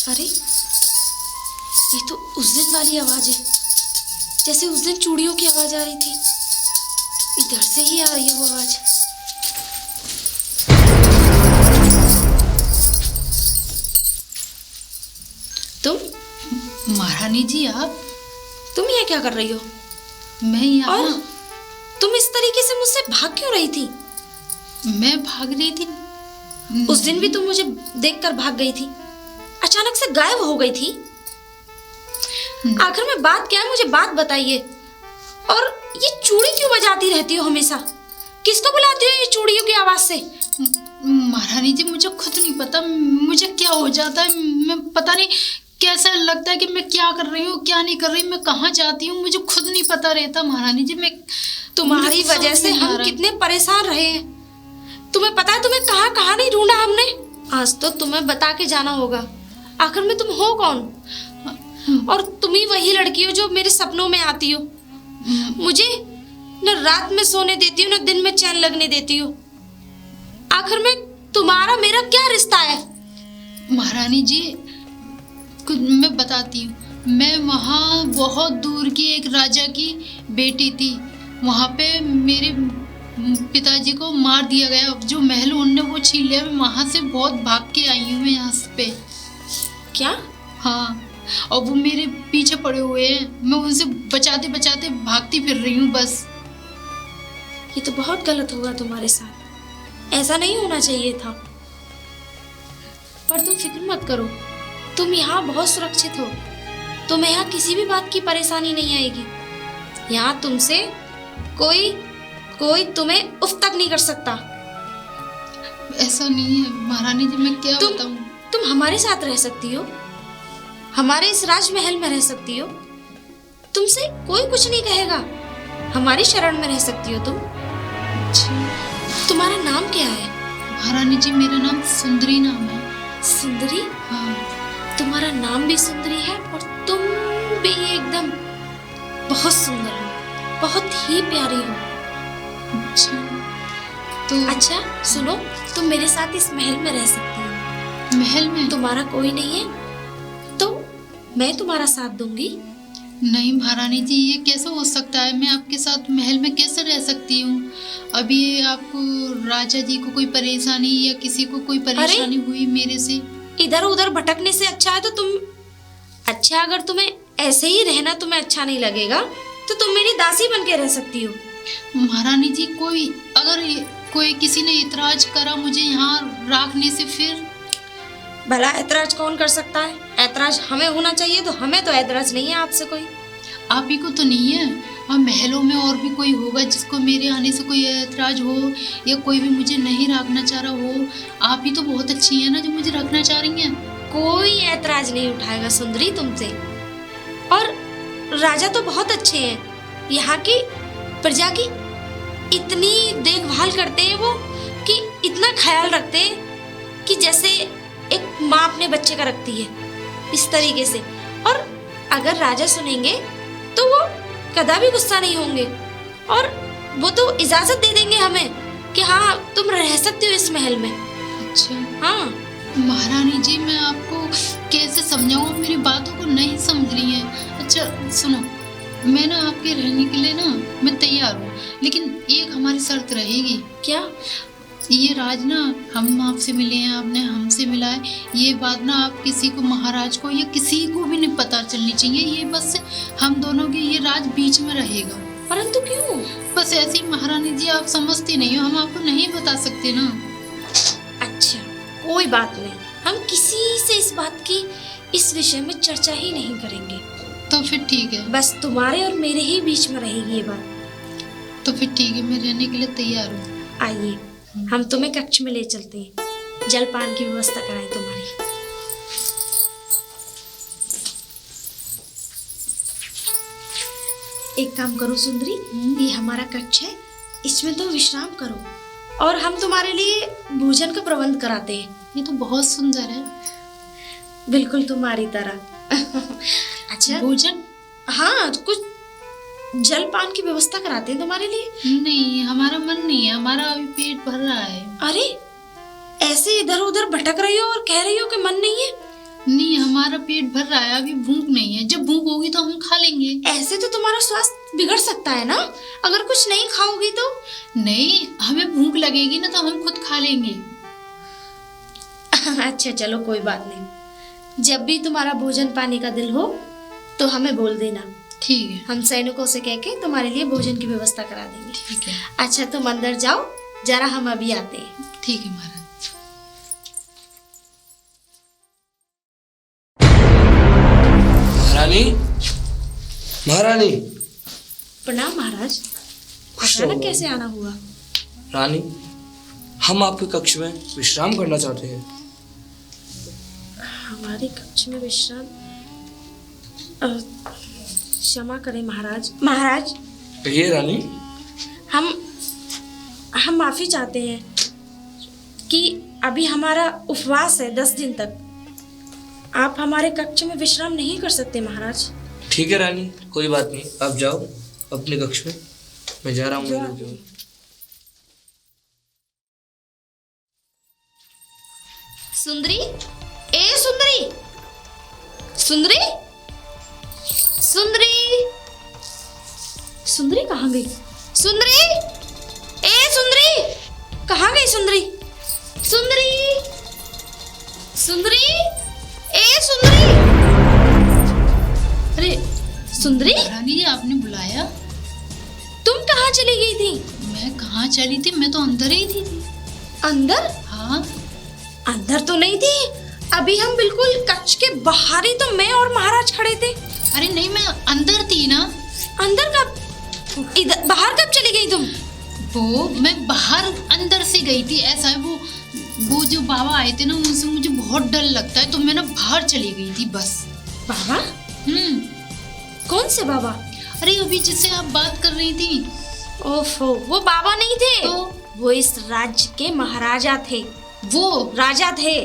अरे ये तो उस दिन वाली आवाज है, जैसे उस दिन चूड़ियों की आवाज आ रही थी। इधर से ही आ रही है वो आवाज। तुम महारानी जी तुम यहाँ क्या कर रही हो? मैं यहाँ। और तुम इस तरीके से मुझसे भाग क्यों रही थी? मैं भाग रही थी? उस दिन भी तुम मुझे देखकर भाग गई थी, अचानक से गायब हो गई थी। आखिर में बात क्या है, मुझे बात बताइए। और ये चूड़ी क्यों बजाती रहती हो हमेशा? किसको बुलाती हो ये चूड़ियों की आवाज से? महारानी जी मुझे खुद नहीं पता मुझे क्या हो जाता है। मैं पता नहीं कैसा लगता है कि मैं क्या कर रही हूँ क्या नहीं कर रही, मैं कहाँ जाती हूँ मुझे खुद नहीं पता रहता। महारानी जी मैं तुम्हारी वजह से हम कितने परेशान रहे हैं। तुम्हें पता है तुम्हें कहाँ कहाँ नहीं ढूंढा हमने। आज तो तुम्हें बता के जाना होगा, आखिर में तुम हो कौन? और तुम ही वही लड़की हो जो मेरे सपनों में आती हो, मुझे न रात में सोने देती हो न दिन में चैन लगने देती हो। आखिर में तुम्हारा मेरा क्या रिश्ता है? महारानी जी मैं बताती हूँ, मैं वहाँ बहुत दूर की एक राजा की बेटी थी। वहाँ पे मेरे पिताजी को मार दिया गया, जो महल उनने वो छीन लिया। मैं वहाँ से बहुत भाग के आई हूँ मैं यहाँ पे। क्या? हाँ, और वो मेरे पीछे पड़े हुए हैं, मैं उनसे बचाते बचाते भागती फिर रही हूँ बस। ये तो बहुत गलत हुआ तुम्हारे साथ, ऐसा नहीं होना चाहिए था। पर तुम फिक्र मत करो, तुम यहाँ बहुत सुरक्षित हो। तुम्हें यहाँ किसी भी बात की परेशानी नहीं आएगी। यहाँ तुमसे कोई तुम्हें उफ तक नहीं कर सकता। ऐसा नहीं है महारानी जी, मैं क्या बताऊं? तुम हमारे साथ रह सकती हो, हमारे इस राजमहल में रह सकती हो। तुमसे कोई कुछ नहीं कहेगा, हमारी शरण में रह सकती हो तुम। तुम्हारा नाम क्या है? महारानी जी मेरा नाम सुंदरी नाम है। सुंदरी? हाँ, तुम्हारा नाम भी सुंदरी है और तुम भी एकदम बहुत सुंदर हो, बहुत ही प्यारी हो। अच्छा सुनो, तुम मेरे साथ इस महल में रह सकती हो। महल में? तुम्हारा कोई नहीं है तो मैं तुम्हारा साथ दूंगी। नहीं महारानी जी, ये कैसे हो सकता है? मैं आपके साथ महल में कैसे रह सकती हूँ? अभी आपको राजा जी को कोई परेशानी या किसी को कोई परेशानी हुई मेरे से? इधर उधर भटकने से अच्छा है तो अगर तुम्हें ऐसे ही रहना तुम्हें अच्छा नहीं लगेगा तो तुम मेरी दासी बन के रह सकती हो। महारानी जी कोई किसी ने इतराज करा मुझे यहाँ रखने से, फिर? भला ऐतराज कौन कर सकता है? ऐतराज हमें होना चाहिए, तो हमें तो ऐतराज नहीं है आपसे कोई। आप ही को तो नहीं है, और महलों में और भी कोई होगा जिसको मेरे आने से कोई ऐतराज हो, या कोई भी मुझे नहीं रखना चाह रहा हो। आप ही तो बहुत अच्छी है ना जो मुझे रखना चाह रही हैं। कोई ऐतराज नहीं उठाएगा सुंदरी तुमसे। और राजा तो बहुत अच्छे हैं, यहाँ की प्रजा की इतनी देखभाल करते हैं वो, कि इतना ख्याल रखते हैं कि जैसे एक माँ अपने बच्चे का रखती है, इस तरीके से। और अगर राजा सुनेंगे तो वो कदा भी गुस्सा नहीं होंगे, और वो तो इजाजत दे देंगे हमें कि हाँ तुम रह सकती हो इस महल में। अच्छा। हाँ महारानी जी मैं आपको कैसे समझाऊं, मेरी बातों को नहीं समझ रही हैं। अच्छा सुनो, मैं ना आपके रहने के लिए ना मैं तैयार हूँ, लेकिन एक हमारी शर्त रहेगी। क्या? ये राज ना हम आपसे मिले हैं, आपने हमसे मिला है, ये बात ना आप किसी को, महाराज को या किसी को भी नहीं पता चलनी चाहिए। ये बस हम दोनों के ये राज बीच में रहेगा। परंतु क्यों? बस ऐसे ही महारानी जी, आप समझती नहीं हो, हम आपको नहीं बता सकते ना। अच्छा कोई बात नहीं, हम किसी से इस विषय में चर्चा ही नहीं करेंगे। तो फिर ठीक है, बस तुम्हारे और मेरे ही बीच में रहेगी ये बात। तो फिर ठीक है, मैं रहने के लिए तैयार हूँ। आइए हम तुम्हें कक्ष में ले चलते हैं, जलपान की व्यवस्था कराएं तुम्हारी। एक काम करो सुंदरी, ये हमारा कक्ष है, इसमें तुम विश्राम करो और हम तुम्हारे लिए भोजन का प्रबंध कराते हैं। ये तो बहुत सुंदर है, बिल्कुल तुम्हारी तरह। अच्छा भोजन? हाँ, कुछ जलपान की व्यवस्था कराते हैं तुम्हारे लिए। नहीं, हमारा मन नहीं है, हमारा अभी पेट भर रहा है। अरे ऐसे इधर उधर भटक रही हो और कह रही हो कि मन नहीं है। नहीं, हमारा पेट भर रहा है, अभी भूख नहीं है। जब भूख होगी तो हम खा लेंगे। ऐसे तो तुम्हारा स्वास्थ्य बिगड़ सकता है ना, अगर कुछ नहीं खाओगी तो। नहीं, हमें भूख लगेगी ना तो हम खुद खा लेंगे। अच्छा चलो कोई बात नहीं, जब भी तुम्हारा भोजन पाने का दिल हो तो हमें बोल देना। ठीक है। हम सैनिकों से कह के तुम्हारे लिए भोजन की व्यवस्था करा देंगे। ठीक है। अच्छा तुम अंदर जाओ जरा, हम अभी आते हैं। ठीक है महाराज। महारानी, महारानी। प्रणाम महाराज। खुश अचानक रहो। कैसे आना हुआ? रानी, हम आपके कक्ष में विश्राम करना चाहते हैं। हमारे कक्ष में विश्राम? क्षमा करें महाराज। महाराज कहिए रानी। हम माफी चाहते हैं कि अभी हमारा उपवास है 10 दिन तक। आप हमारे कक्ष में विश्राम नहीं कर सकते महाराज। ठीक है रानी, कोई बात नहीं, आप जाओ अपने कक्ष में, मैं जा रहा हूँ। सुंदरी, ए सुंदरी, सुंदरी, सुंदरी, सुंदरी कहाँ गई? सुंदरी, ए सुंदरी, कहाँ गई सुंदरी? सुंदरी, सुंदरी, ए सुंदरी। अरे सुंदरी, रानी जी आपने बुलाया? तुम कहाँ चली गई थी? मैं कहाँ चली थी, मैं तो अंदर ही थी। अंदर? हाँ। अंदर तो नहीं थी, अभी हम बिल्कुल कक्ष के बाहर ही तो मैं और महाराज खड़े थे। अरे नहीं, मैं अंदर थी ना। अंदर कब? इधर बाहर कब चली गई तुम? वो मैं बाहर अंदर से गई थी। ऐसा है, वो जो बाबा आए थे ना, उनसे मुझे बहुत डर लगता है, तो मैं ना बाहर चली गई थी बस। बाबा? कौन से बाबा? अरे अभी जिससे आप बात कर रही थी। ओफो, वो बाबा नहीं थे तो? वो इस राज्य के महाराजा थे। वो राजा थे।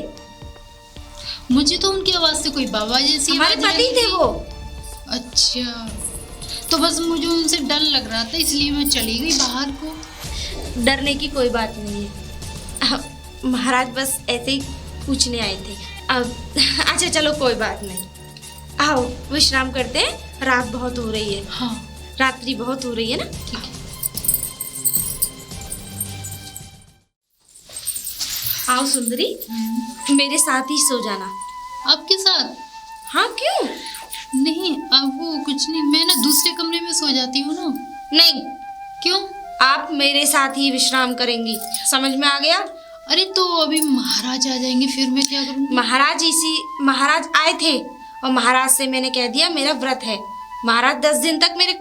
मुझे तो उनकी आवाज से कोई बाबा जैसी हमारे आवाज पति आई थे वो। अच्छा, तो बस मुझे उनसे डर लग रहा था, इसलिए मैं चली गई बाहर को। डरने की कोई बात नहीं है, महाराज बस ऐसे ही पूछने आए थे। अब अच्छा चलो कोई बात नहीं, आओ विश्राम करते हैं, रात बहुत हो रही है। हाँ, रात्रि बहुत हो रही है ना। ठीक है। आओ सुंदरी, मेरे साथ ही सो जाना। आपके साथ? हाँ क्यों? नहीं, अब वो कुछ नहीं, मैं ना दूसरे कमरे में सो जाती हूँ ना। नहीं। क्यों? आप मेरे साथ ही विश्राम करेंगी, समझ में आ गया? अरे तो अभी महाराज आ जाएंगे, फिर मैं क्या करूँगी? महाराज आए थे और महाराज से मैंने कह दिया मेरा व्रत है, महाराज 10 दिन तक मेरे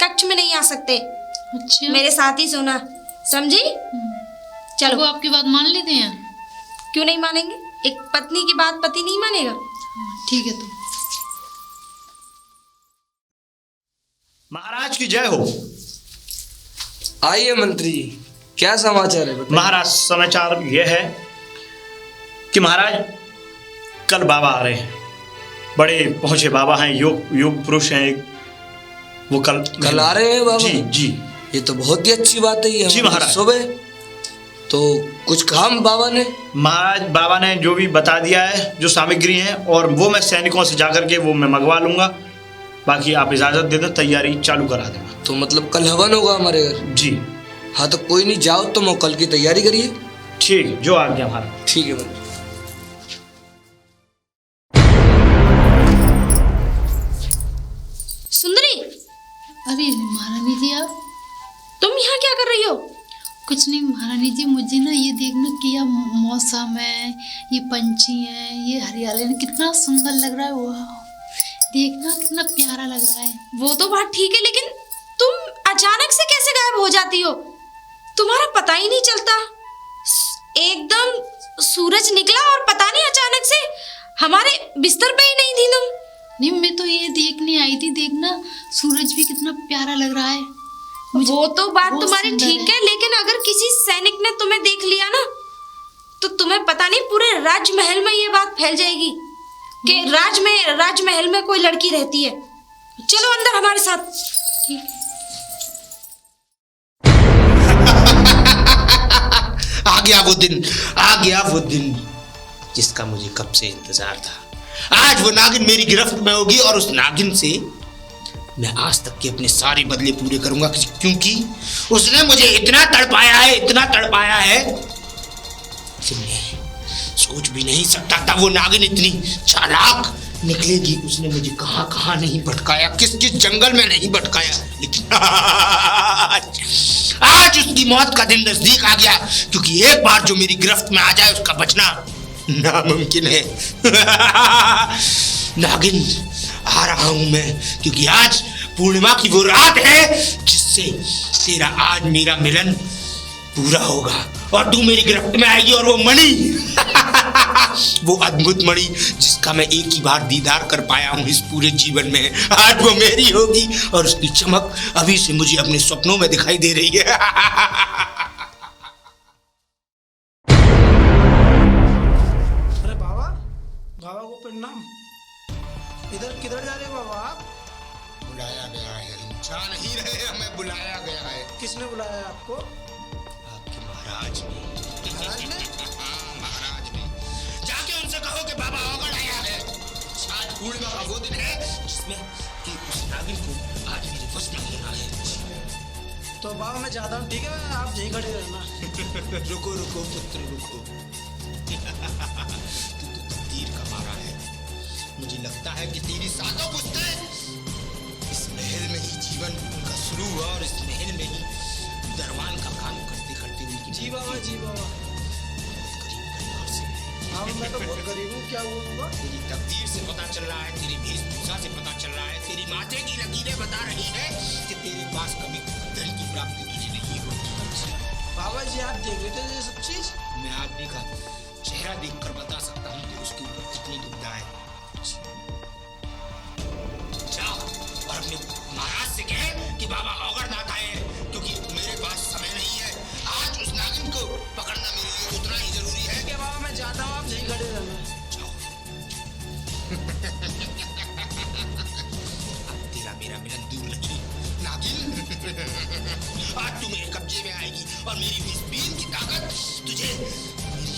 कक्ष में नहीं आ सकते। अच्छा, मेरे साथ ही सोना, समझी? चलो। वो आपकी बात मान लेते हैं? क्यों नहीं मानेंगे? एक पत्नी की बात पति नहीं मानेगा? ठीक है। तो महाराज की जय हो। आइए मंत्री, क्या समाचार है बताइए। महाराज समाचार यह है कि महाराज कल बाबा आ रहे हैं, बड़े पहुंचे बाबा हैं, योग पुरुष हैं। वो कल आ रहे हैं बाबा? जी जी। ये तो बहुत ही अच्छी बात है। जी महाराज। सुबह तो कुछ काम बाबा ने? महाराज बाबा ने जो भी बता दिया है, जो सामग्री है, और वो मैं सैनिकों से जाकर के वो मैं मंगवा लूंगा। बाकी आप इजाजत दे दो, तैयारी चालू करा देना। तो मतलब कल हवन होगा हमारे घर? जी हाँ तो कोई नहीं, जाओ तुम कल की तैयारी करिए। ठीक, जो आ गया महाराज। ठीक है मंत्री। सुंदरी, अरे महारानी जी, आप तुम यहाँ क्या कर रही हो? कुछ नहीं महारानी जी, मुझे ना ये देखना कि यह मौसम है, ये पंछी हैं, ये हरियाली है, कितना सुंदर लग रहा है। वाह, देखना कितना प्यारा लग रहा है। वो तो बात ठीक है, लेकिन तुम अचानक से कैसे गायब हो जाती हो? तुम्हारा पता ही नहीं चलता। एकदम सूरज निकला और पता नहीं अचानक से हमारे बिस्तर पे ही नहीं थी तुम। नहीं, मैं तो ये देखने आई थी, देखना सूरज भी कितना प्यारा लग रहा है। वो तो बात बहुत तुम्हारी सुंदर ठीक है, लेकिन अगर किसी सैनिक ने तुम्हें देख लिया ना, तो तुम्हें पता नहीं पूरे राजमहल में ये बात फैल जाएगी कि राजमहल में कोई लड़की रहती है। चलो अंदर हमारे साथ। ठीक है। आ गया वो दिन जिसका मुझे कब से इंतजार था। आज वो नागिन मेरी गिरफ्त में होगी और उस नागिन से मैं आज तक के अपने सारे बदले पूरे करूंगा, क्योंकि उसने मुझे इतना तड़पाया है, इतना तड़पाया है कि मैं सोच भी नहीं सकता था वो नागिन इतनी चालाक निकलेगी। उसने मुझे कहां कहां नहीं भटकाया, किस किस जंगल में नहीं भटकाया, लेकिन आज उसकी मौत का दिन नजदीक आ गया, क्योंकि एक बार जो मेरी गिरफ्त में आ जाए उसका बचना नामुमकिन है। नागिन आ रहा हूं मैं, क्योंकि आज पूर्णिमा की वो रात है जिससे तेरा आज मेरा मिलन पूरा होगा और तू मेरी गिरफ्त में आएगी। और वो मणि वो अद्भुत मणि जिसका मैं एक ही बार दीदार कर पाया हूं इस पूरे जीवन में, आज वो मेरी होगी और उसकी चमक अभी से मुझे अपने सपनों में दिखाई दे रही है। अरे बाबा, बाबा को प्रणाम। इधर किधर जा रहे हो बाबा आप? बुलाया गया है, जा नहीं रहे, हमें बुलाया गया है। किसने बुलाया आपको? आपके महाराज ने। महाराज ने? हाँ, महाराज ने। जाके उनसे कहो कि बाबा औगड़ आया है। आज पूर्णिमा का वो दिन है जिसमें कि उस नागिन को आज मेरे वश में होना है। तो बाबा मैं जाता हूँ, ठीक है? आप यहीं खड़े रहना। रुको रुको पुत्र रुको। तू तो तकदीर का मारा है। मुझे लगता है कि तेरी सातों पुश्तें इस महल में ही जीवन उनका शुरू हुआ और इस महल में ही दरबान का काम करते करते उनकी जी बाबा, जी बाबा। गरीब परिवार से है। हाँ मैं तो बहुत गरीब हूँ, क्या हुआ बाबा? तेरी तकदीर से पता चल रहा है, तेरी वेशभूषा से पता चल रहा है, तेरी माथे की लकीरें बता रही है कि तेरे पास कभी धन की प्राप्ति तुझे नहीं होगी। बाबा जी आप देख लेते ये सब चीज? मैं आदमी का चेहरा देखकर बता सकता हूँ कि उसके ऊपर कितनी दुविधा है। जाओ और अपने महाराज से कहे कि बाबा औगड़नाथ आए हैं, क्योंकि मेरे पास समय नहीं है। आज उस नागिन को पकड़ना मेरे लिए उतना ही जरूरी है। ठीक है बाबा मैं जाता हूँ, आप यहीं खड़े रहना। जाओ। अब तेरा मेरा मिलन दूर नहीं नागिन। आज तू मेरे कब्जे में आएगी और मेरी इस बीन की ताकत तुझे मेरी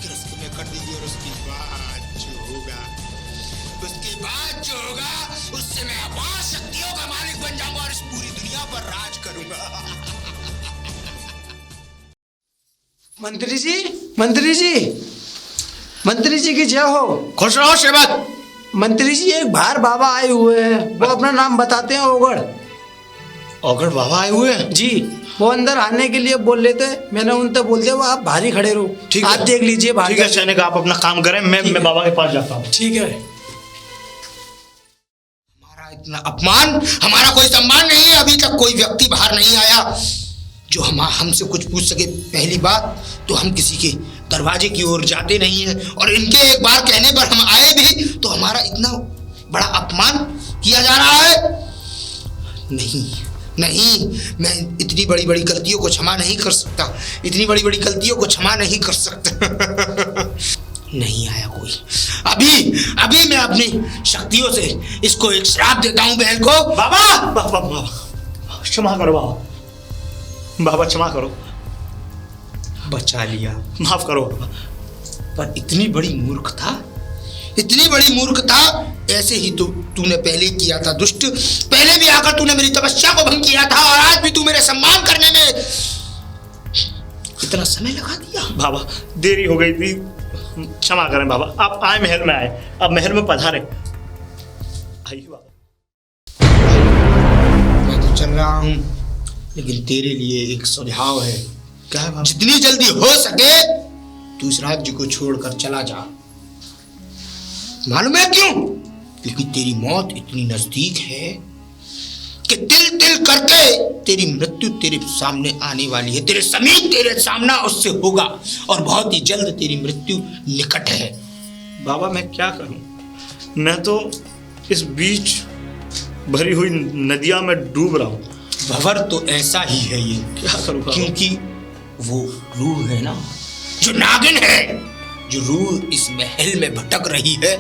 गिरफ्त में कर देगी। और उसके बाद जो होगा उससे मैं अपार शक्तियों का मालिक बन जाऊंगा और इस पूरी दुनिया पर राज करूंगा। मंत्री जी, मंत्री जी, मंत्री जी की जय हो। खुश रहो सेवक। मंत्री जी एक बाहर बाबा आए हुए हैं, वो अपना नाम बताते हैं ओगड़। औगड़ बाबा आए हुए हैं? जी, वो अंदर आने के लिए बोल लेते, मैंने उनसे बोल दिया वो आप बाहर ही खड़े रहो। ठीक आप है। देख लीजिए बाहर। ठीक है सैनिक, आप अपना काम करें, मैं बाबा के पास जाता हूँ। ठीक है। हमारा इतना अपमान, हमारा कोई सम्मान नहीं है। अभी तक कोई व्यक्ति बाहर नहीं आया जो हमसे कुछ पूछ सके। पहली बात तो हम किसी के दरवाजे की ओर जाते नहीं हैं, और इनके एक बार कहने पर हम आए भी तो हमारा इतना बड़ा अपमान किया जा रहा है। नहीं नहीं, मैं इतनी बड़ी बड़ी गलतियों को क्षमा नहीं कर सकता, इतनी बड़ी बड़ी गलतियों को क्षमा नहीं कर सकता। नहीं आया कोई। अभी मैं अपनी शक्तियों से इसको एक श्राप देता हूं बहन को। बाबा बाबा बाबा क्षमा करो बाबा, बाबा क्षमा करो, बचा लिया, माफ करो। पर इतनी बड़ी मूर्खता, इतनी बड़ी मूर्खता ऐसे ही तो तूने पहले किया था दुष्ट। पहले भी आकर तूने मेरी तपस्या को भंग किया था और आज भी तू मेरे सम्मान करने में इतना समय लगा दिया। बाबा देरी हो गई थी, क्षमा करें बाबा। आप आए महल में आए, अब महल में पधारे। आइए बाबा। मैं तो चल रहा हूँ, लेकिन तेरे लिए एक सुझाव है। क्या है बाबा? जितनी जल्दी हो सके तू इस राज्य को छोड़कर चला जा। मालूम है क्यों? क्योंकि तेरी मौत इतनी नजदीक है कि तिल तिल करके तेरी मृत्यु तेरे सामने आने वाली है। तेरे समीप तेरे सामना उससे होगा और बहुत ही जल्द तेरी मृत्यु निकट है। बाबा मैं क्या करूं? मैं तो इस बीच भरी हुई नदिया में डूब रहा हूं। भंवर तो ऐसा ही है ये। क्या करूं बाबा? क्योंकि वो रूह है ना, जो नागिन है, जो रूह इस महल में भटक रही है,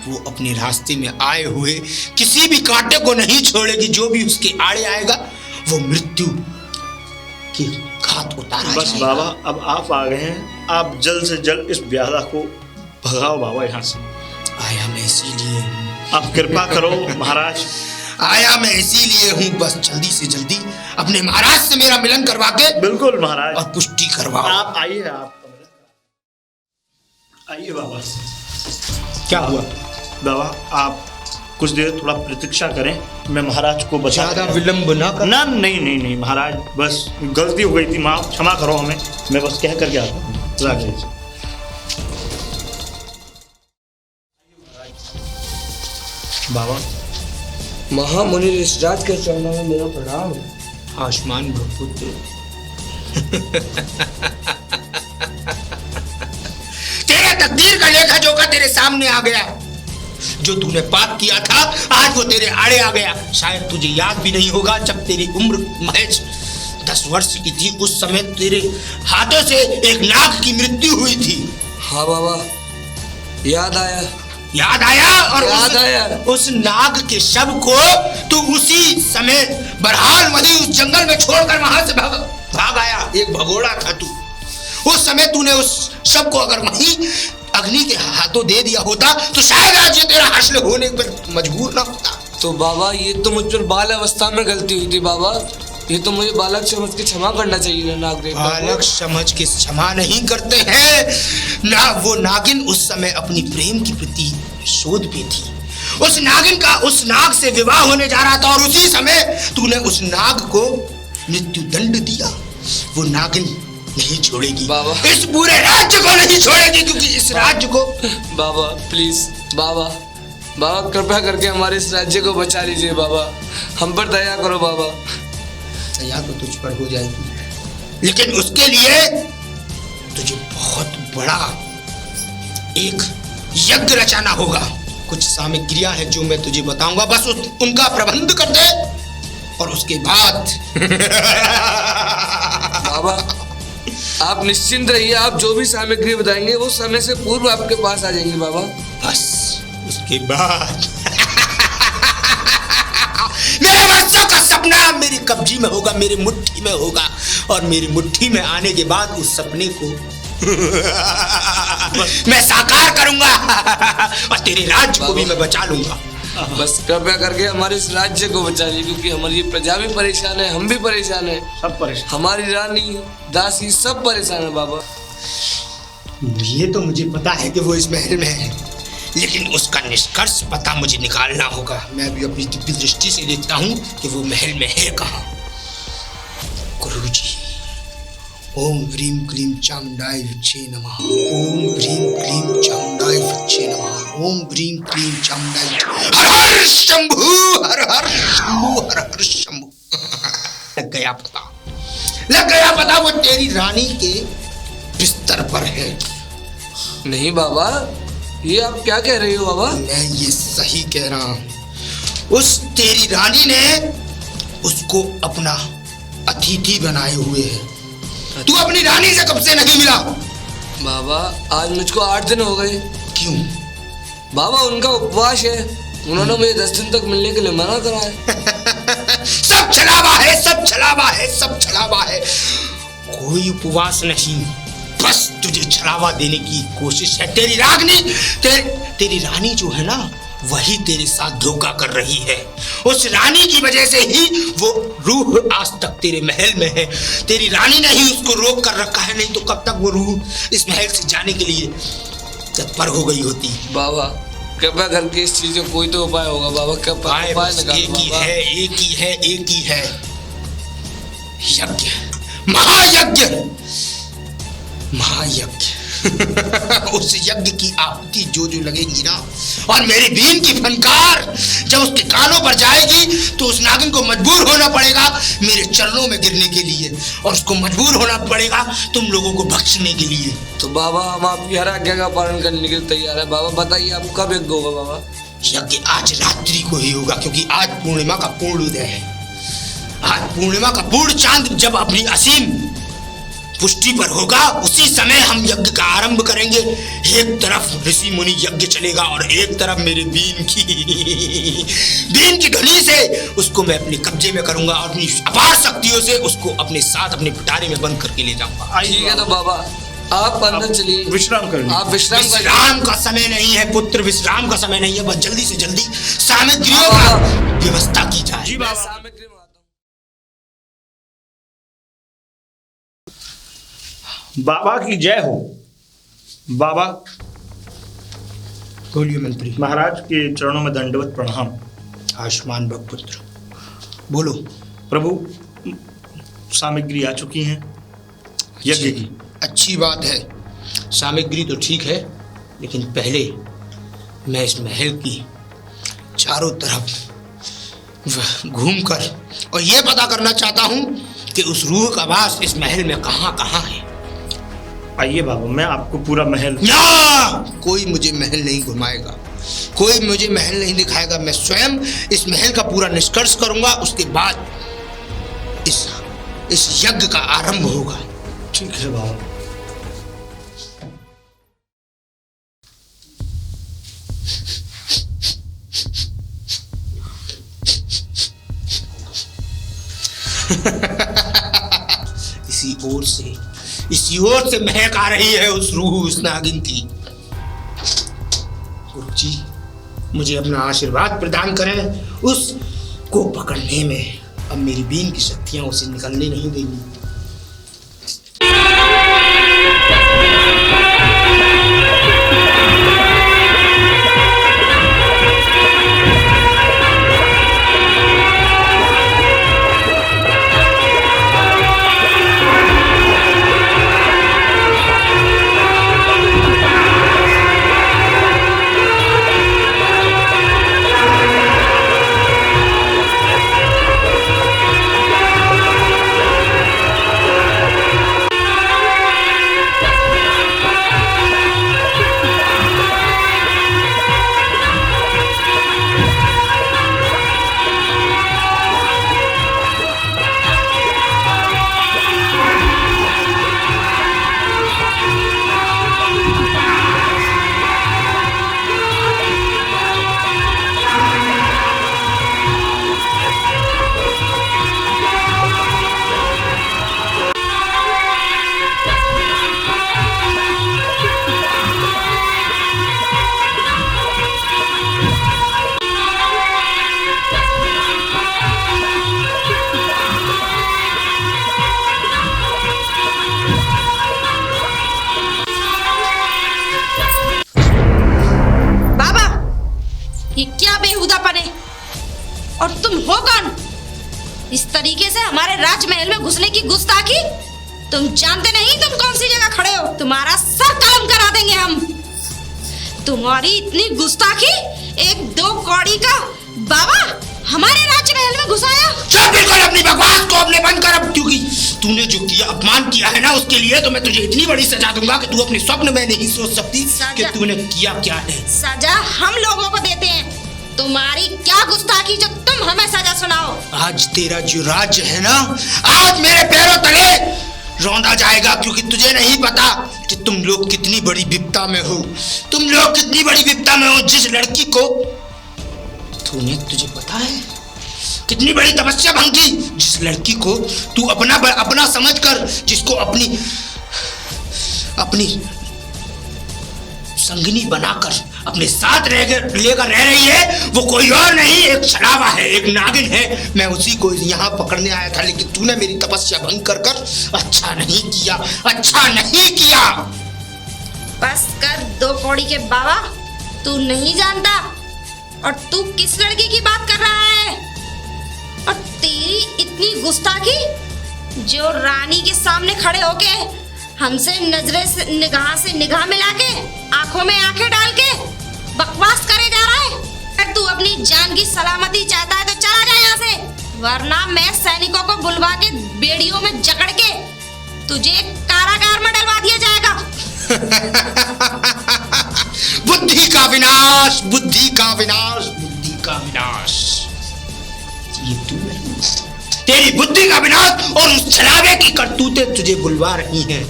वो अपने रास्ते में आए हुए किसी भी कांटे को नहीं छोड़ेगी। जो भी उसके आड़े आएगा वो मृत्यु के घात उतारा बस जाएगा। बाबा अब आप आ गए हैं, आप जल्द से जल्द इस ब्यादा को भगाओ बाबा यहाँ से। आया मैं इसीलिए हूँ। आप कृपा करो महाराज। आया मैं इसीलिए हूँ, बस जल्दी से जल्दी अपने महाराज से मेरा मिलन करवा के बिल्कुल महाराज। और पुष्टि करवाओ। आप आइए, आप आइए बाबा। क्या हुआ? बाबा आप कुछ देर थोड़ा प्रतीक्षा करें, मैं महाराज को बचा। ज्यादा विलंब ना कर। ना नहीं नहीं नहीं महाराज, बस गलती हो गई थी, माफ क्षमा करो हमें, मैं बस कह करके आता हूँ। बाबा महामुनि ऋषिराज के चरणों में मेरा प्रणाम। आयुष्मान भव पुत्र। तेरा तकदीर का लेखा जोखा तेरे सामने आ गया। जो तूने पाप किया था आज वो तेरे आड़े आ गया। शायद तुझे याद भी नहीं होगा, जब तेरी उम्र महज 10 वर्ष की थी उस समय तेरे हाथों से एक नाग की मृत्यु हुई थी। हाँ बाबा, याद आया। याद आया? और याद आया। उस नाग के शव को तू उसी समय बरहाल वहीं उस जंगल में छोड़कर वहां से भाग आया। एक भगोड़ा था तू। उस समय तूने उस शव को अगर वहीं अग्नि के हाथों दे दिया होता तो शायद आज ये तेरा हासिल होने पर मजबूर ना होता। तो बाबा ये तो मुझ पर बाल अवस्था में गलती हुई थी बाबा, ये तो मुझे बालक समझ के क्षमा करना चाहिए ना नागदेवता को। बालक समझ के क्षमा नहीं करते हैं ना। वो नागिन उस समय अपनी प्रेम की प्रति शोध पे थी। उस नागिन का उस नाग से विवाह होने जा रहा था और उसी समय तूने उस नाग को मृत्यु दंड दिया। वो नागिन नहीं छोड़ेगी बाबा। इस पूरे राज्य को नहीं छोड़ेगी, क्योंकि इस राज्य को। बाबा प्लीज बाबा, बाबा कृपया करके हमारे इस राज्य को बचा लीजिए बाबा, हम पर दया करो बाबा। दया तो तुझ पर हो जाएगी, लेकिन उसके लिए तुझे बहुत बड़ा एक यज्ञ रचाना होगा। कुछ सामग्रियां हैं जो मैं तुझे बताऊंगा, बस उनका प्रबंध कर दे और उसके बाद बाबा आप निश्चिंत रहिए, आप जो भी सामग्री बताएंगे वो समय से पूर्व आपके पास आ जाएंगे बाबा। बस उसके बाद मेरे वर्षों का सपना मेरी कब्जी में होगा, मेरी मुट्ठी में होगा, और मेरी मुट्ठी में आने के बाद उस सपने को मैं साकार करूंगा और तेरे राज्य को भी मैं बचा लूंगा। बस कृपया करके हमारे इस राज्य को बचा लीजिए, क्योंकि हमारी प्रजा भी परेशान है, हम भी परेशान है, सब परेशान। हमारी रानी दासी सब परेशान है बाबा। ये तो मुझे पता है कि वो इस महल में है, लेकिन उसका निष्कर्ष पता मुझे निकालना होगा। मैं भी अपनी दिव्य दृष्टि से देखता हूँ कि वो महल में है कहाँ। गुरुजी, ओम ह्रीं क्लीं चामुंडाय विच्चे नमः। ओम ह्रीं क्लीं चामुंडाय विच्चे नमः। ओम ह्रीं क्लीं चामुंडाय। हर हर शंभू, हर हर शंभू, हर हर शंभू। लग गया पता, लग गया पता, वो तेरी रानी के बिस्तर पर है। नहीं बाबा, ये आप क्या कह रही हो बाबा? मैं ये सही कह रहा हूँ। उस तेरी रानी ने उसको अपना अतिथि बनाए हुए है। तू अपनी रानी से कब से नहीं मिला? बाबा आज मुझको 8 दिन हो गए। क्यों? बाबा उनका उपवास है, उन्होंने मुझे 10 दिन तक मिलने के लिए मना करा है। सब छलावा है, सब छलावा है, सब छलावा है। कोई उपवास नहीं, बस तुझे छलावा देने की कोशिश है। तेरी रागनी तेरी रानी जो है ना, वही तेरे साथ धोखा कर रही है। उस रानी की वजह से ही वो रूह आज तक तेरे महल में है। तेरी रानी ने ही उसको रोक कर रखा है, नहीं तो कब तक वो रूह इस महल से जाने के लिए तत्पर हो गई होती। बाबा कृपया करके इस चीज का कोई तो उपाय होगा बाबा, कृपया उपाय निकालो एक ही बाबा। है, एक ही है, एक ही है। यज्ञ, महायज्ञ, महायज्ञ। उस यज्ञ की आहुति जो लगेगी ना, और मेरी बीन की फनकार जब उसके कानों पर जाएगी, तो उस नागिन को मजबूर होना पड़ेगा मेरे चरणों में गिरने के लिए, और उसको मजबूर होना पड़ेगा तुम लोगों को बख्शने के लिए। तो बाबा हम आपकी हर आज्ञा का पालन करने के लिए तैयार है बाबा। बताइए आप कब यज्ञ होगा बाबा? यज्ञ आज रात्रि को ही होगा, क्योंकि आज पूर्णिमा का पूर्ण उदय है। आज पूर्णिमा का पूर्ण चांद जब अपनी असीम पुष्टि पर होगा, उसी समय हम यज्ञ का आरंभ करेंगे। एक तरफ ऋषि मुनि यज्ञ चलेगा और एक तरफ मेरे बीन की ध्वनि से उसको मैं अपने कब्जे में करूंगा, और अपनी अपार शक्तियों से उसको अपने साथ अपने पिटारे में बंद करके ले जाऊंगा। ठीक है तो बाबा आप अंदर चलिए, विश्राम कर लीजिए। आप विश्राम कर लीजिए। विश्राम का समय नहीं है पुत्र, विश्राम का समय नहीं है। बस जल्दी से जल्दी सामग्रियों का व्यवस्था की जाए। जी मैं बाबा। सामग्री मंगाता हूँ। बाबा की जय हो। बाबा, बोलिए मंत्री। महाराज के चरणों में दंडवत प्रणाम। आयुष्मान भव पुत्र, बोलो। प्रभु, सामग्री आ चुकी हैं यज्ञ की। अच्छी बात है, सामग्री तो ठीक है, लेकिन पहले मैं इस महल की चारों तरफ घूमकर और ये पता करना चाहता हूँ कि उस रूह का वास इस महल में कहाँ कहाँ है। आइए बाबा, मैं आपको पूरा महल। ना, कोई मुझे महल नहीं घुमाएगा, कोई मुझे महल नहीं दिखाएगा। मैं स्वयं इस महल का पूरा निष्कर्ष करूंगा, उसके बाद इस यज्ञ का आरंभ होगा। ठीक है बाबा। इसी ओर से महक आ रही है उस रूह, उस नागिन की। गुरु जी, मुझे अपना आशीर्वाद प्रदान करें। उस को पकड़ने में अब मेरी बीन की शक्तियां उसे निकलने नहीं देंगी। और तुम हो कौन? इस तरीके से हमारे राजमहल में घुसने की गुस्ताखी? तुम जानते नहीं तुम कौन सी जगह खड़े हो? तुम्हारा सर कलम करा देंगे हम। तुम्हारी इतनी गुस्ताखी, एक दो कौड़ी का बाबा हमारे राजमहल में घुसाया। चल बिल्कुल, अपनी बकवास को अपने बंद कर अब, क्योंकि तूने जो किया, अपमान किया है ना, उसके लिए तो मैं तुझे इतनी बड़ी सजा दूंगा कि तू अपने स्वप्न में नहीं सोच सकती कि तूने किया क्या है। सजा हम लोगों को देते हैं, तुम्हारी क्या गुस्ताखी जो तुम हमें सजा सुनाओ। आज तेरा जो राज्य है ना, आज मेरे पैरों तले रौंदा जाएगा, क्योंकि तुझे नहीं पता कि तुम लोग कितनी बड़ी विपदा में हो। तुम लोग कितनी बड़ी विपदा में हो। जिस लड़की को तुझे पता है कितनी बड़ी तपस्या भंग की, जिस लड़की को तू अपना समझकर, जिसको अपनी संगिनी बनाकर अपने साथ लेकर रह रही है, वो कोई और नहीं, एक छलावा है, एक नागिन है। मैं उसी को यहाँ पकड़ने आया था, लेकिन तूने मेरी तपस्या भंग कर अच्छा नहीं किया, अच्छा नहीं किया। बस कर दो कौड़ी के बाबा, तू नहीं जानता और तू किस लड़की की बात कर रहा है? और तेरी इतनी गुस्ताखी जो रानी के सामने खड़े होके हमसे निगाह से निगाह मिला के, आंखों में आंखें डाल के बकवास करे जा रहा है। अगर तू अपनी जान की सलामती चाहता है तो चला जा यहाँ से, वरना मैं सैनिकों को बुलवा के बेड़ियों में जकड़ के तुझे कारागार में डलवा दिया जाएगा। बुद्धि का विनाश, बुद्धि का विनाश, बुद्धि का विनाश। ये तू नहीं, तेरी बुद्धि का विनाश और उस छलावे की करतूतें तुझे बुलवा रही हैं।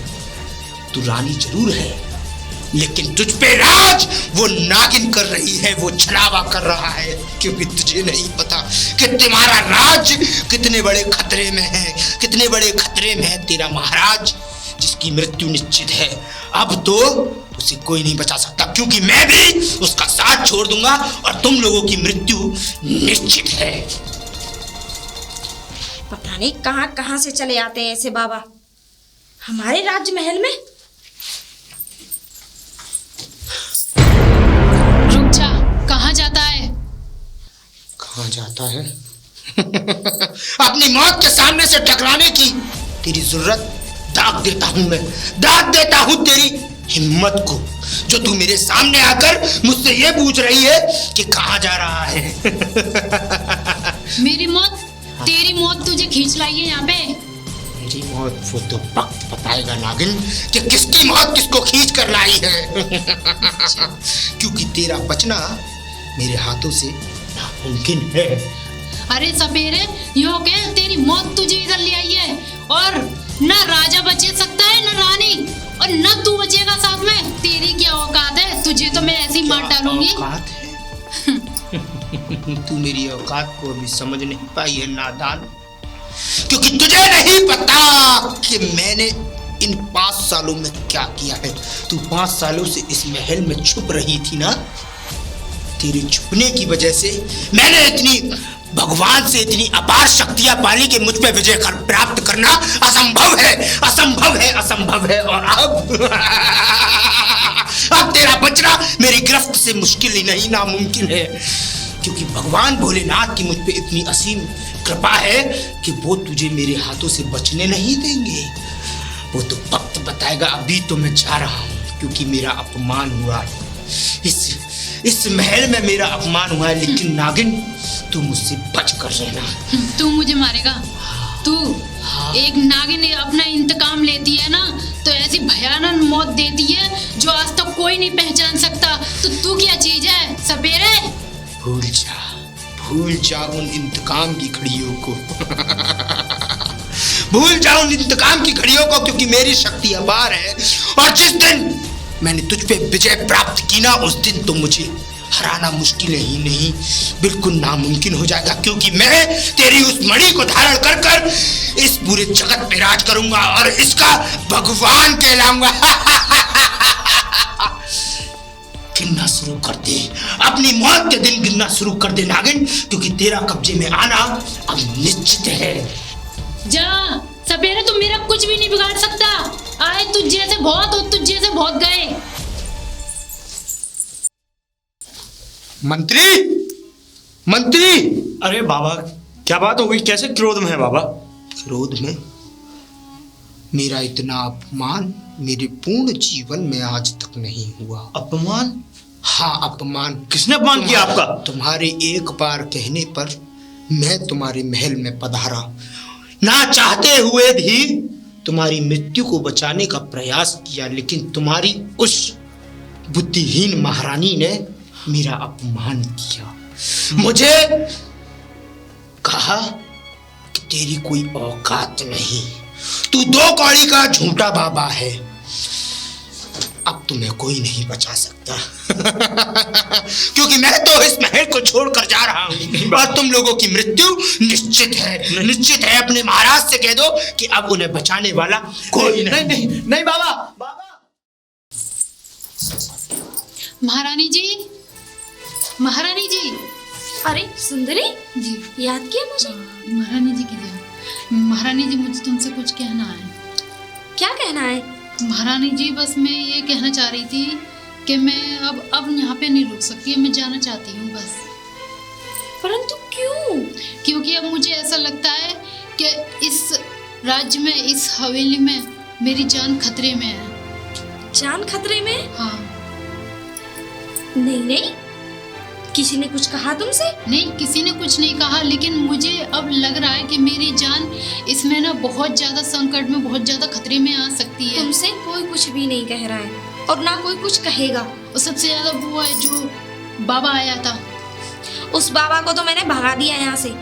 तू रानी जरूर है, लेकिन तुझ पे राज वो नागिन कर रही है, वो छलावा कर रहा है, क्योंकि तुझे नहीं पता कि तुम्हारा राज कितने बड़े खतरे में है, कितने बड़े खतरे में है। तेरा महाराज जिसकी मृत्यु निश्चित है, अब तो उसे कोई नहीं बचा सकता, क्योंकि मैं भी उसका साथ छोड़ दूंगा और तुम लोगों की मृत्यु निश्चित है। पता नहीं कहाँ कहाँ से चले आते हैं ऐसे बाबा हमारे राजमहल में। रुक जा, कहाँ जाता है? कहाँ जाता है? अपनी मौत के सामने से टकराने की तेरी जरूरत दाग देता हूं मैं, दाग देता हूं तेरी हिम्मत को, जो तू मेरे सामने आकर मुझसे ये पूछ रही है कि कहाँ जा रहा है। मेरी मौत, तेरी मौत तुझे खींच लाई है यहाँ पे। मेरी मौत वो तो वक्त बताएगा नागिन कि किसकी मौत किसको खींच कर लाई है। क्योंकि तेरा बचना मेरे हाथों से नामुमकिन है। अरे सपेरे, यो के तेरी मौत तुझे इधर ले आई है, और न राजा बचे सकता है न रानी, और न तू बचेगा साथ में। तेरी क्या औकात है? तुझे तो मैं ऐसे ही मार डालूंगी। औकात है? तू मेरी औकात को अभी समझ नहीं पाई है नादान, क्योंकि तुझे नहीं पता कि मैंने इन 5 सालों में क्या किया है। तू 5 सालों से इस महल में छुप रही थी ना, तेरे छुपने की वजह से मैंने इतनी भगवान से इतनी अपार शक्तियां पाली कि मुझ पे विजय प्राप्त करना असंभव है, असंभव है, असंभव है। और अब तेरा बचना मेरी गिरफ्त से मुश्किल ही नहीं नामुमकिन है, क्योंकि भगवान भोलेनाथ की मुझ पे इतनी असीम कृपा है कि वो तुझे मेरे हाथों से बचने नहीं देंगे। वो तो वक्त बताएगा। अभी तो मैं जा रहा हूँ, क्योंकि मेरा अपमान हुआ है। इस महल में मेरा अपमान हुआ है, लेकिन नागिन तू मुझसे बच कर रहना। तू मुझे मारेगा? तू एक नागिन अपना इंतकाम लेती है ना, तो ऐसी भयानक मौत देती है जो आज तक कोई नहीं पहचान सकता। तो तू क्या चीज है सपेरे? भूल जा उन इंतकाम की घड़ियों को। भूल जा उन इंतकाम की घड़ियों को, क्योंकि मेरी शक्ति अपार है, और जिस दिन मैंने तुझ पे विजय प्राप्त की ना, उस दिन तो मुझे हराना मुश्किल ही नहीं, बिल्कुल नामुमकिन हो जाएगा, क्योंकि मैं तेरी उस मणि को धारण कर कर इस पूरे जगत पे राज करूंगा और इसका भगवान कहलाऊंगा। गिनना शुरू कर दे, अपनी मौत के दिन गिनना शुरू कर दे नागिन, क्योंकि तेरा कब्जे में आना अब निश्चित है। जा सपेरे, तुम मेरा कुछ भी नहीं बिगाड़ सकता। आए तुझ जैसे बहुत और तुझ जैसे बहुत गए। मंत्री! अरे बाबा, क्या बात हो गई? कैसे क्रोध में है बाबा? क्रोध में? मेरा इतना अपमान मेरे पूर्ण जीवन में आज तक नहीं हुआ। अपमान? हाँ, अपमान। किसने अपमान किया आपका? तुम्हारे एक बार कहने पर मैं तुम्हारे महल में पधारा, ना चाहते हुए भी तुम्हारी मृत्यु को बचाने का प्रयास किया, लेकिन तुम्हारी उस बुद्धिहीन महारानी ने मेरा अपमान किया। मुझे कहा कि तेरी कोई औकात नहीं, तू 2 कौड़ी का झूठा बाबा है, अब तुम्हें कोई नहीं बचा सकता। क्योंकि मैं तो इस महल को छोड़कर जा रहा हूँ और तुम लोगों की मृत्यु निश्चित है, निश्चित है। अपने महाराज से कह दो कि अब उन्हें बचाने वाला कोई नहीं। नहीं बाबा, बाबा। महारानी जी, महारानी जी। अरे सुंदरी जी, याद किया मुझे? महारानी जी की जय। महारानी जी, मुझे तुमसे कुछ कहना है। क्या कहना है? महारानी जी, बस मैं ये कहना चाह रही थी कि मैं अब यहाँ पे नहीं रुक सकती, मैं जाना चाहती हूँ बस। परंतु क्यों? क्योंकि अब मुझे ऐसा लगता है कि इस राज्य में, इस हवेली में मेरी जान खतरे में है। जान खतरे में? हाँ। नहीं नहीं, किसी ने कुछ कहा तुमसे? नहीं, किसी ने कुछ नहीं कहा, लेकिन मुझे अब लग रहा है कि मेरी जान इसमें ना बहुत ज्यादा संकट में, बहुत ज्यादा खतरे में आ सकती है। तुमसे कोई कुछ भी नहीं कह रहा है और ना कोई कुछ कहेगा। और सबसे ज्यादा वो है जो बाबा आया था, उस बाबा को तो मैंने भगा दिया यहाँ से,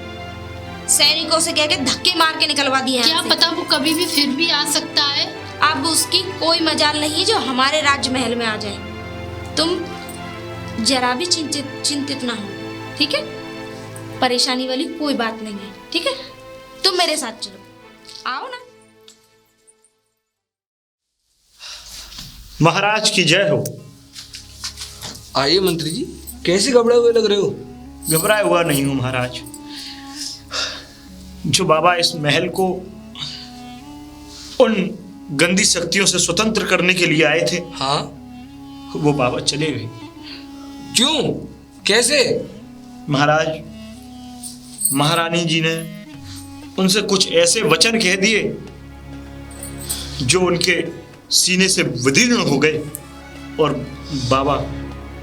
सैनिकों से कह के धक्के मार के निकलवा दिया। क्या पता वो कभी भी फिर भी आ सकता है। अब उसकी कोई मजाल नहीं जो हमारे राजमहल में आ जाए। तुम जरा भी चिंतित ना हो, ठीक है? परेशानी वाली कोई बात नहीं है, ठीक है? तुम मेरे साथ चलो, आओ ना। महाराज की जय हो। आइए मंत्री जी, कैसे घबराए हुए लग रहे हो? घबराया हुआ नहीं हूँ महाराज। जो बाबा इस महल को उन गंदी शक्तियों से स्वतंत्र करने के लिए आए थे, हाँ, वो बाबा चले गए। क्यों, कैसे? महाराज, महारानी जी ने उनसे कुछ ऐसे वचन कह दिए जो उनके सीने से विदीर्ण हो गए और बाबा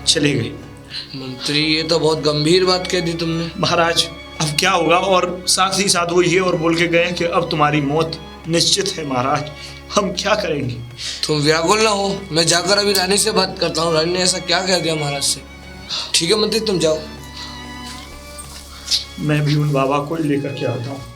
चले गए। मंत्री, ये तो बहुत गंभीर बात कह दी तुमने। महाराज, अब क्या होगा? और साथ ही साथ वो ये और बोल के गए कि अब तुम्हारी मौत निश्चित है। महाराज, हम क्या करेंगे? तुम व्याकुल ना हो, मैं जाकर अभी रानी से बात करता हूँ। रानी ने ऐसा क्या कह दिया महाराज से? ठीक है मंत्री, तुम जाओ। मैं भी उन बाबा को लेकर के आता हूँ।